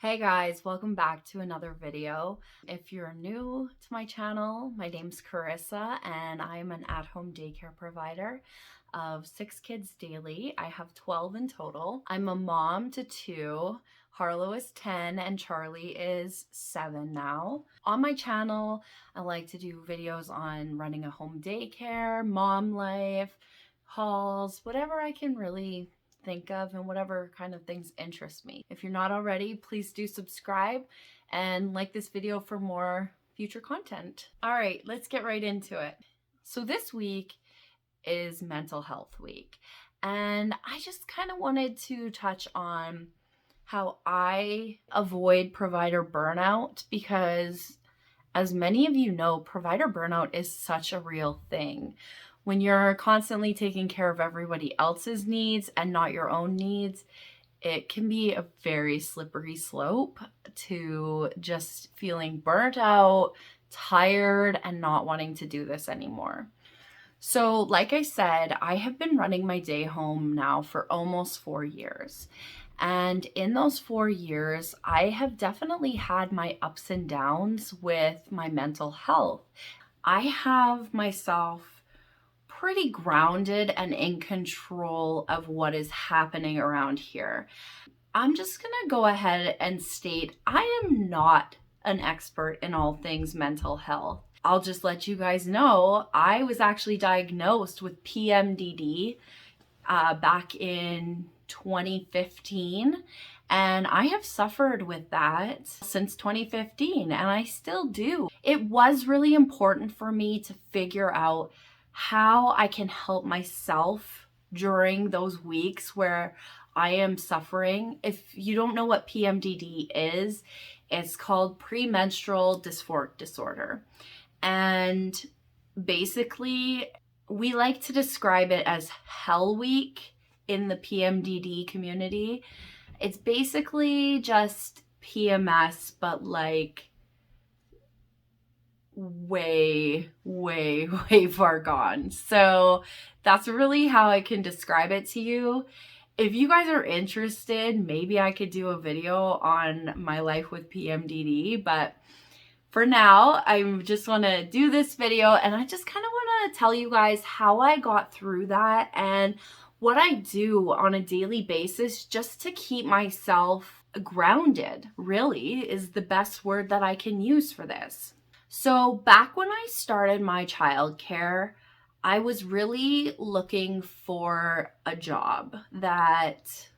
Hey guys, welcome back to another video. If you're new to my channel, my name's Carissa and I'm an at-home daycare provider of 6 kids daily. I have 12 in total. I'm a mom to 2. Harlow is 10 and Charlie is 7 now. On my channel, I like to do videos on running a home daycare, mom life, hauls, whatever I can really think of and whatever kind of things interest me. If you're not already, please do subscribe and like this video for more future content. All right, let's get right into it. So this week is mental health week, and I just kind of wanted to touch on how I avoid provider burnout, because as many of you know, provider burnout is such a real thing. When you're constantly taking care of everybody else's needs and not your own needs, it can be a very slippery slope to just feeling burnt out, tired, and not wanting to do this anymore. So, like I said, I have been running my day home now for almost 4 years. And in those 4 years, I have definitely had my ups and downs with my mental health. I have myself pretty grounded and in control of what is happening around here. I'm just gonna go ahead and state I am not an expert in all things mental health. I'll just let you guys know I was actually diagnosed with PMDD back in 2015, and I have suffered with that since 2015, and I still do. It was really important for me to figure out how I can help myself during those weeks where I am suffering. If you don't know what PMDD is, it's called premenstrual dysphoric disorder. And basically, we like to describe it as Hell Week in the PMDD community. It's basically just PMS, but like way far gone. So that's really how I can describe it to you. If you guys are interested, maybe I could do a video on my life with PMDD, but for now, I just want to do this video, and I just kind of want to tell you guys how I got through that and what I do on a daily basis just to keep myself grounded, really, is the best word that I can use for this. So back when I started my childcare, I was really looking for a job that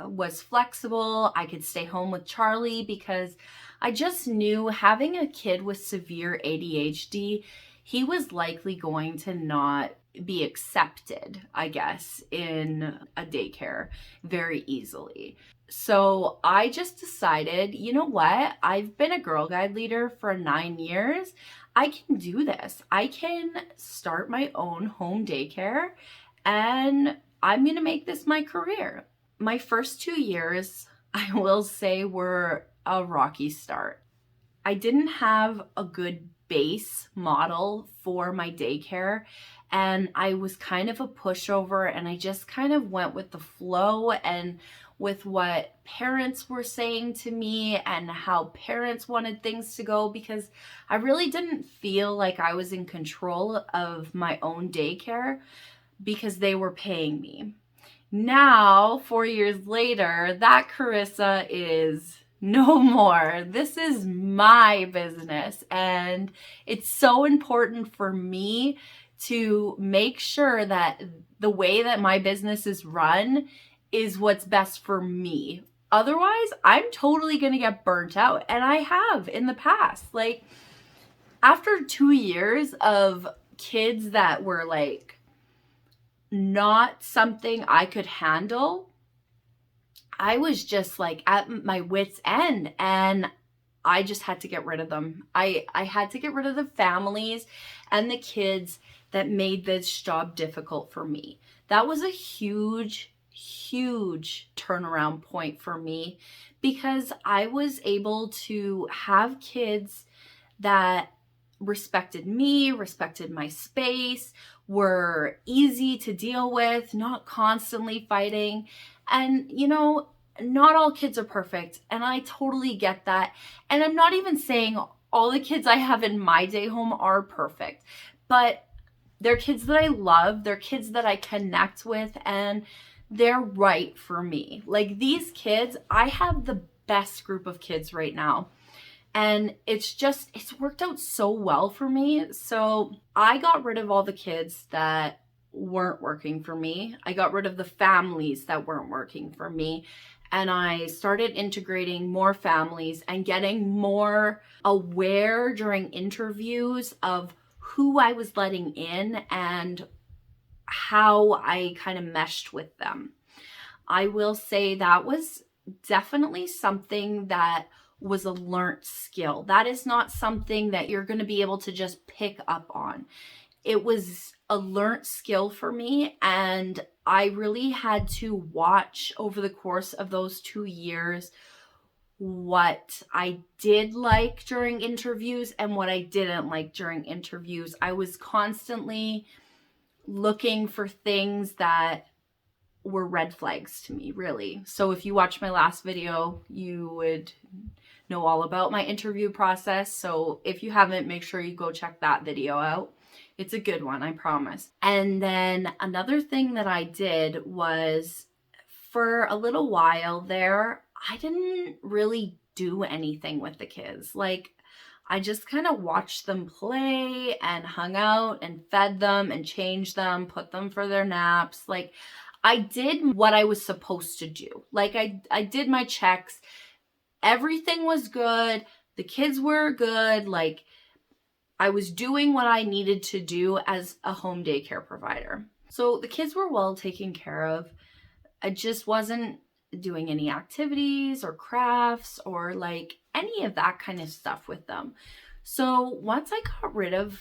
was flexible. I could stay home with Charlie because I just knew having a kid with severe ADHD, he was likely going to not be accepted, I guess, in a daycare very easily. So I just decided, you know what? I've been a Girl Guide leader for 9 years. I can do this. I can start my own home daycare, and I'm going to make this my career. My first 2 years, I will say, were a rocky start. I didn't have a good base model for my daycare, and I was kind of a pushover, and I just kind of went with the flow and with what parents were saying to me and how parents wanted things to go, because I really didn't feel like I was in control of my own daycare because they were paying me. Now, 4 years later, that Carissa is no more. This is my business, and it's so important for me to make sure that the way that my business is run is what's best for me. Otherwise, I'm totally gonna get burnt out, and I have in the past. Like, after 2 years of kids that were like not something I could handle, I was just like at my wit's end, and I just had to get rid of them. I had to get rid of the families and the kids that made this job difficult for me. That was a huge turnaround point for me, because I was able to have kids that respected me, respected my space, were easy to deal with, not constantly fighting. And, you know, not all kids are perfect, and I totally get that. And I'm not even saying all the kids I have in my day home are perfect, but they're kids that I love, they're kids that I connect with, and they're right for me. Like these kids, I have the best group of kids right now. And it's worked out so well for me. So I got rid of all the kids that weren't working for me. I got rid of the families that weren't working for me. And I started integrating more families and getting more aware during interviews of who I was letting in and how I kind of meshed with them. I will say that was definitely something that was a learnt skill. That is not something that you're going to be able to just pick up on. It was a learnt skill for me, and I really had to watch over the course of those 2 years what I did like during interviews and what I didn't like during interviews. I was constantly looking for things that were red flags to me, really. So if you watched my last video, you would know all about my interview process. So if you haven't, make sure you go check that video out. It's a good one, I promise. And then another thing that I did was, for a little while there, I didn't really do anything with the kids. Like, I just kind of watched them play and hung out and fed them and changed them, put them for their naps. Like, I did what I was supposed to do. Like, I did my checks. Everything was good. The kids were good. Like, I was doing what I needed to do as a home daycare provider. So the kids were well taken care of. I just wasn't doing any activities or crafts or like any of that kind of stuff with them. So once I got rid of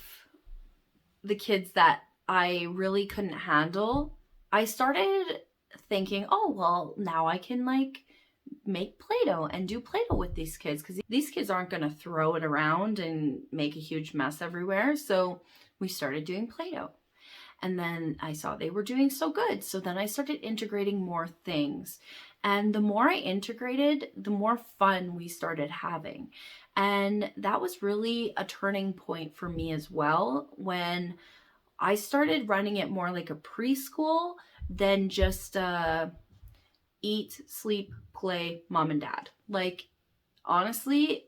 the kids that I really couldn't handle, I started thinking, oh, well, now I can like make Play-Doh and do Play-Doh with these kids, because these kids aren't going to throw it around and make a huge mess everywhere. So we started doing Play-Doh. And then I saw they were doing so good. So then I started integrating more things. And the more I integrated, the more fun we started having. And that was really a turning point for me as well, when I started running it more like a preschool than just eat, sleep, play, mom and dad. Like, honestly,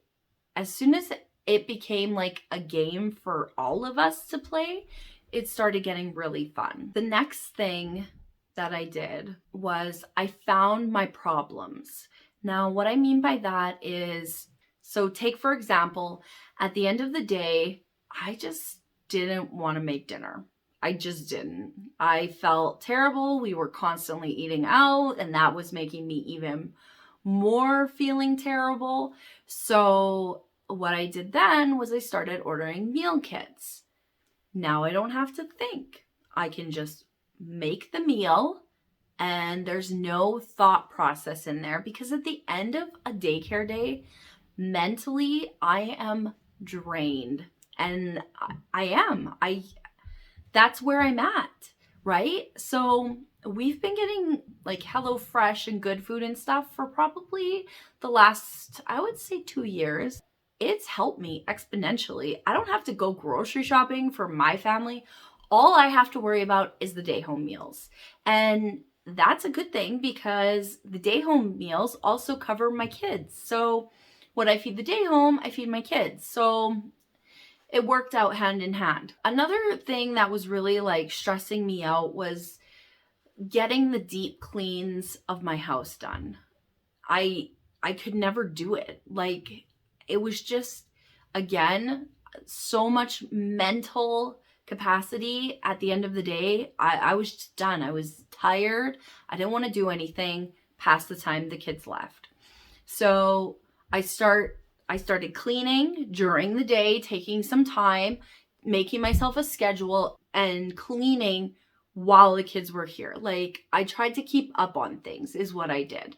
as soon as it became like a game for all of us to play, it started getting really fun. The next thing that I did was I found my problems. Now, what I mean by that is, so take for example, at the end of the day, I just didn't want to make dinner. I just didn't. I felt terrible. We were constantly eating out, and that was making me even more feeling terrible. So what I did then was I started ordering meal kits. Now I don't have to think. I can just make the meal, and there's no thought process in there, because at the end of a daycare day, mentally, I am drained. And that's where I'm at, right? So we've been getting like HelloFresh and good food and stuff for probably the last, I would say, 2 years. It's helped me exponentially. I don't have to go grocery shopping for my family. All I have to worry about is the day home meals. And that's a good thing, because the day home meals also cover my kids. So when I feed the day home, I feed my kids. So it worked out hand in hand. Another thing that was really like stressing me out was getting the deep cleans of my house done. I could never do it. Like, it was just, again, so much mental capacity at the end of the day. I was just done. I was tired. I didn't want to do anything past the time the kids left. So I started cleaning during the day, taking some time, making myself a schedule, and cleaning while the kids were here. Like, I tried to keep up on things is what I did.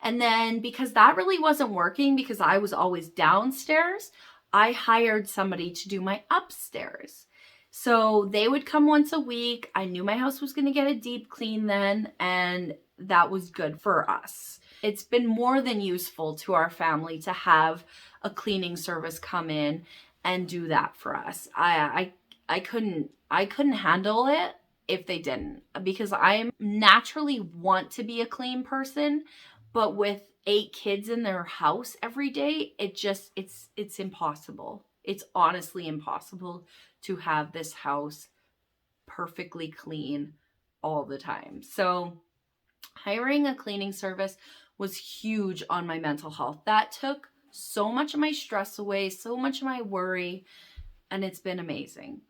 And then, because that really wasn't working, because I was always downstairs, I hired somebody to do my upstairs. So they would come once a week. I knew my house was going to get a deep clean then, and that was good for us. it's been more than useful to our family to have a cleaning service come in and do that for us. I couldn't handle it if they didn't, because I naturally want to be a clean person, but with 8 kids in their house every day, it's impossible. It's honestly impossible to have this house perfectly clean all the time. So hiring a cleaning service was huge on my mental health. That took so much of my stress away, so much of my worry, and it's been amazing.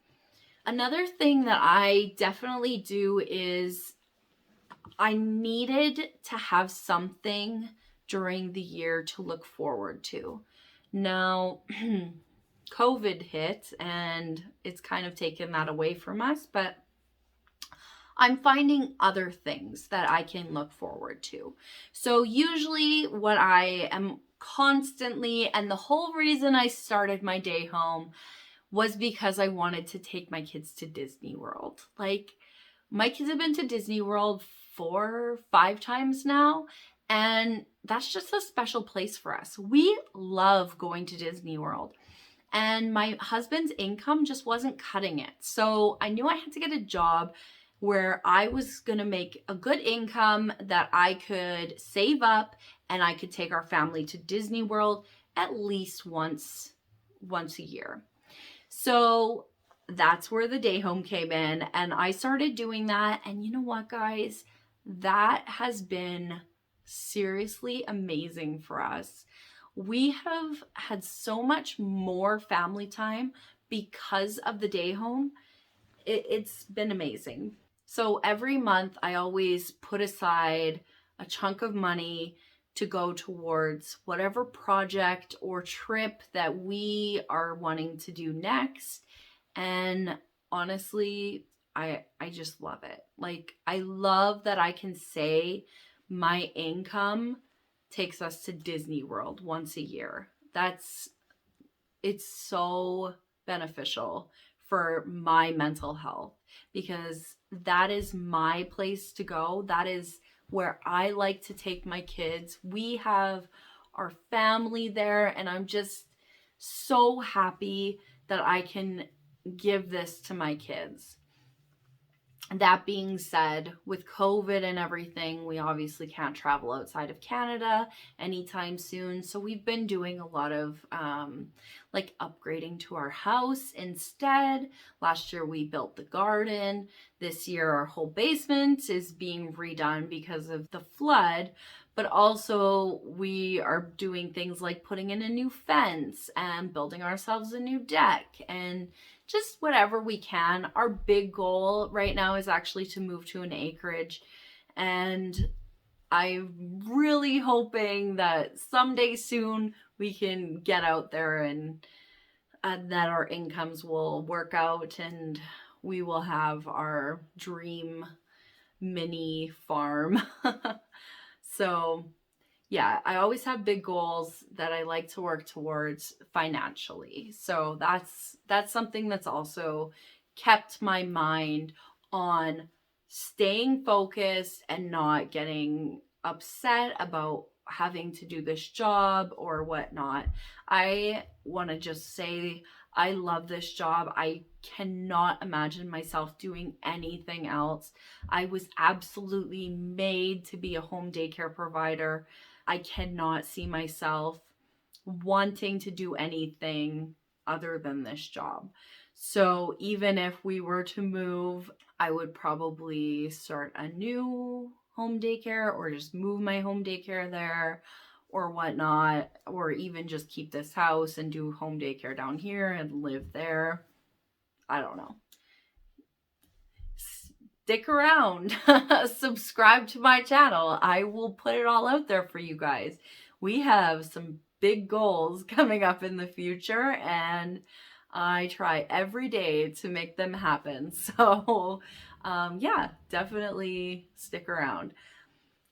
Another thing that I definitely do is I needed to have something during the year to look forward to. Now, COVID hit and it's kind of taken that away from us, but I'm finding other things that I can look forward to. So usually what I am constantly, and the whole reason I started my day home was because I wanted to take my kids to Disney World. Like, my kids have been to Disney World 4, 5 times now, and that's just a special place for us. We love going to Disney World. And my husband's income just wasn't cutting it. So I knew I had to get a job where I was going to make a good income that I could save up and I could take our family to Disney World at least once a year. So that's where the day home came in, and I started doing that. And you know what, guys? That has been seriously amazing for us. We have had so much more family time because of the day home. It's been amazing. So every month I always put aside a chunk of money to go towards whatever project or trip that we are wanting to do next. And honestly, I just love it. Like, I love that I can say my income takes us to Disney World once a year. It's so beneficial for my mental health, because that is my place to go. That is where I like to take my kids. We have our family there, and I'm just so happy that I can give this to my kids. That being said, with COVID and everything, we obviously can't travel outside of Canada anytime soon. So we've been doing a lot of like upgrading to our house instead. Last year we built the garden. This year our whole basement is being redone because of the flood. But also we are doing things like putting in a new fence and building ourselves a new deck and just whatever we can. Our big goal right now is actually to move to an acreage, and I'm really hoping that someday soon we can get out there and that our incomes will work out and we will have our dream mini farm. So yeah, I always have big goals that I like to work towards financially. So that's something that's also kept my mind on staying focused and not getting upset about having to do this job or whatnot. I want to just say I love this job. I cannot imagine myself doing anything else. I was absolutely made to be a home daycare provider. I cannot see myself wanting to do anything other than this job. So even if we were to move, I would probably start a new home daycare or just move my home daycare there or whatnot, or even just keep this house and do home daycare down here and live there. I don't know. Stick around. Subscribe to my channel. I will put it all out there for you guys. We have some big goals coming up in the future, and I try every day to make them happen. So yeah, definitely stick around.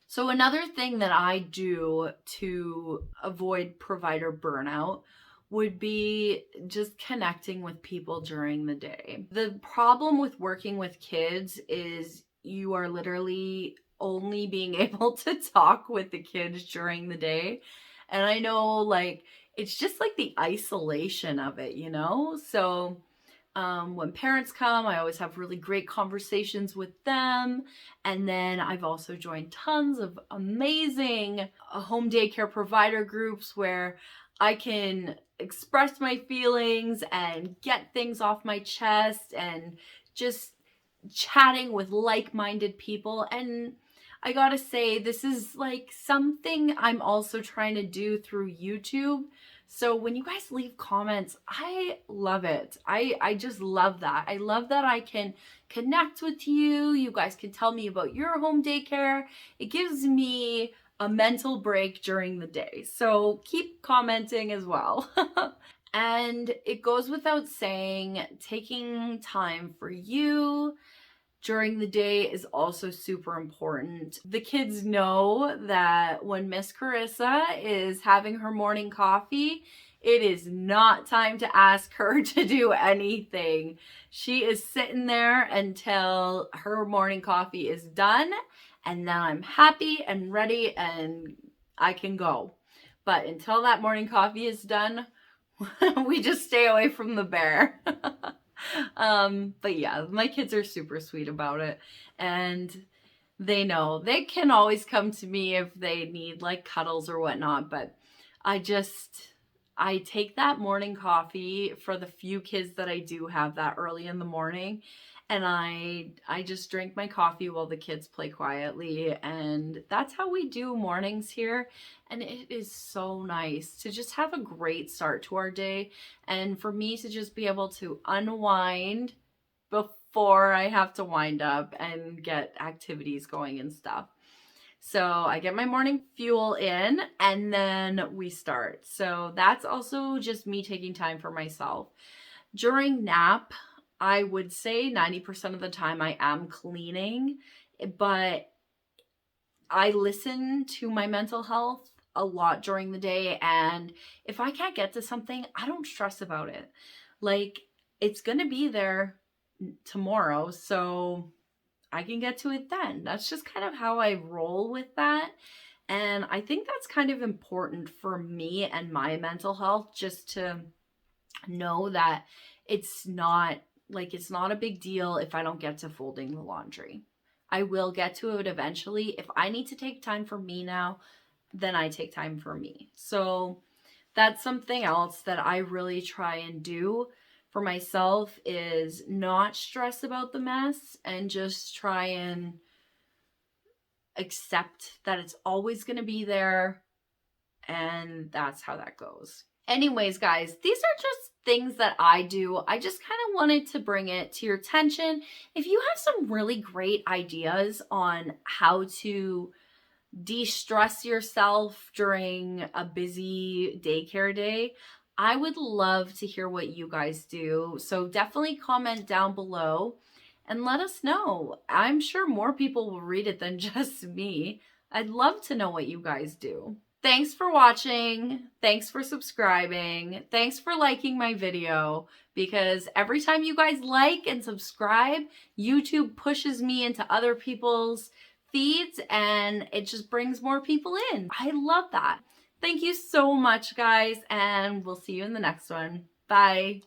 So another thing that I do to avoid provider burnout would be just connecting with people during the day. The problem with working with kids is you are literally only being able to talk with the kids during the day. And I know, like, it's just like the isolation of it, you know? So when parents come, I always have really great conversations with them. And then I've also joined tons of amazing home daycare provider groups where I can express my feelings and get things off my chest and just chatting with like-minded people. And I gotta say, this is like something I'm also trying to do through YouTube. So when you guys leave comments, I love it. I just love that. I love that I can connect with you. You guys can tell me about your home daycare. It gives me a mental break during the day. So keep commenting as well. And it goes without saying, taking time for you during the day is also super important. The kids know that when Miss Carissa is having her morning coffee, it is not time to ask her to do anything. She is sitting there until her morning coffee is done, and then I'm happy and ready and I can go. But until that morning coffee is done, we just stay away from the bear. But yeah, my kids are super sweet about it, and they know they can always come to me if they need like cuddles or whatnot. But I take that morning coffee for the few kids that I do have that early in the morning, and I just drink my coffee while the kids play quietly. And that's how we do mornings here. And it is so nice to just have a great start to our day, and for me to just be able to unwind before I have to wind up and get activities going and stuff. So I get my morning fuel in and then we start. So that's also just me taking time for myself. During nap, I would say 90% of the time I am cleaning, but I listen to my mental health a lot during the day. And if I can't get to something, I don't stress about it. Like, it's going to be there tomorrow, so I can get to it then. That's just kind of how I roll with that. And I think that's kind of important for me and my mental health, just to know that it's not a big deal if I don't get to folding the laundry. I will get to it eventually. If I need to take time for me now, then I take time for me. So that's something else that I really try and do for myself, is not stress about the mess and just try and accept that it's always going to be there. And that's how that goes. Anyways, guys, these are just things that I do. I just kind of wanted to bring it to your attention. If you have some really great ideas on how to de-stress yourself during a busy daycare day, I would love to hear what you guys do. So definitely comment down below and let us know. I'm sure more people will read it than just me. I'd love to know what you guys do. Thanks for watching. Thanks for subscribing. Thanks for liking my video, because every time you guys like and subscribe, YouTube pushes me into other people's feeds and it just brings more people in. I love that. Thank you so much, guys, and we'll see you in the next one. Bye.